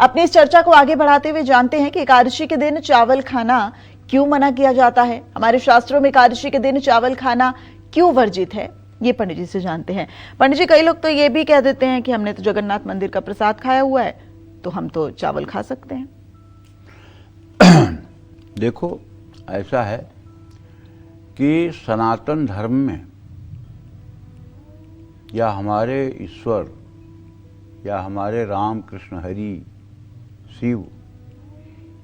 अपनी इस चर्चा को आगे बढ़ाते हुए जानते हैं कि एकादशी के दिन चावल खाना क्यों मना किया जाता है। हमारे शास्त्रों में एकादशी के दिन चावल खाना क्यों वर्जित है, ये पंडित जी से जानते हैं। पंडित जी, कई लोग तो ये भी कह देते हैं कि हमने तो जगन्नाथ मंदिर का प्रसाद खाया हुआ है, तो हम तो चावल खा सकते हैं। देखो, ऐसा है कि सनातन धर्म में या हमारे ईश्वर या हमारे राम कृष्ण हरि शिव,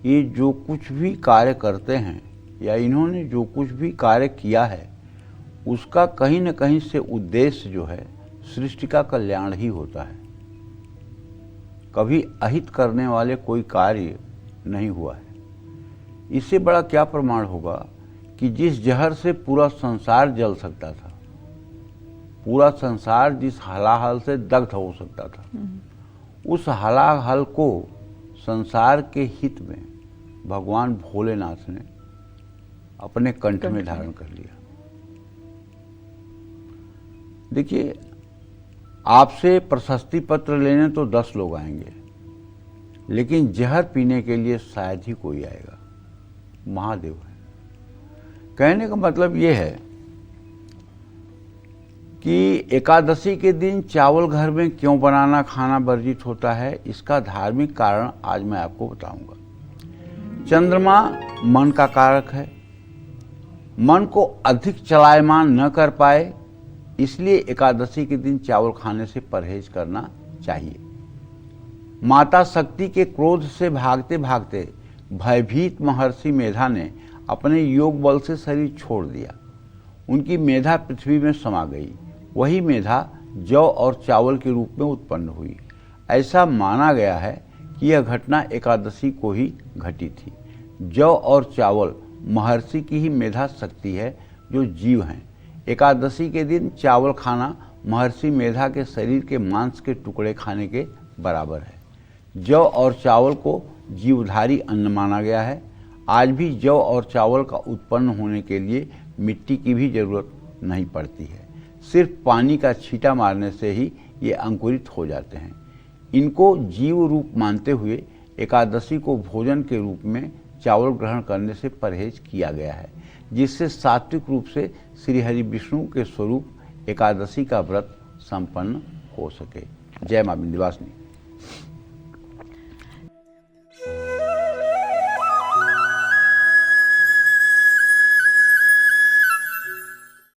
ये जो कुछ भी कार्य करते हैं या इन्होंने जो कुछ भी कार्य किया है, उसका कहीं न कहीं से उद्देश्य जो है सृष्टि का कल्याण ही होता है। कभी अहित करने वाले कोई कार्य नहीं हुआ है। इससे बड़ा क्या प्रमाण होगा कि जिस जहर से पूरा संसार जल सकता था, पूरा संसार जिस हलाहल से दग्ध हो सकता था, उस हलाहल को संसार के हित में भगवान भोलेनाथ ने अपने कंठ में धारण कर लिया। देखिए, आपसे प्रशस्ति पत्र लेने तो 10 लोग आएंगे, लेकिन जहर पीने के लिए शायद ही कोई आएगा। महादेव है। कहने का मतलब यह है कि एकादशी के दिन चावल घर में क्यों बनाना खाना वर्जित होता है, इसका धार्मिक कारण आज मैं आपको बताऊंगा। चंद्रमा मन का कारक है। मन को अधिक चलायमान न कर पाए, इसलिए एकादशी के दिन चावल खाने से परहेज करना चाहिए। माता शक्ति के क्रोध से भागते भागते भयभीत महर्षि मेधा ने अपने योग बल से शरीर छोड़ दिया। उनकी मेधा पृथ्वी में समा गई। वही मेधा जौ और चावल के रूप में उत्पन्न हुई। ऐसा माना गया है कि यह घटना एकादशी को ही घटी थी। जौ और चावल महर्षि की ही मेधा शक्ति है, जो जीव हैं। एकादशी के दिन चावल खाना महर्षि मेधा के शरीर के मांस के टुकड़े खाने के बराबर है। जौ और चावल को जीवधारी अन्न माना गया है। आज भी जौ और चावल का उत्पन्न होने के लिए मिट्टी की भी जरूरत नहीं पड़ती है। सिर्फ पानी का छींटा मारने से ही ये अंकुरित हो जाते हैं। इनको जीव रूप मानते हुए एकादशी को भोजन के रूप में चावल ग्रहण करने से परहेज किया गया है, जिससे सात्विक रूप से श्री हरि विष्णु के स्वरूप एकादशी का व्रत संपन्न हो सके। जय मां विंध्यवासिनी।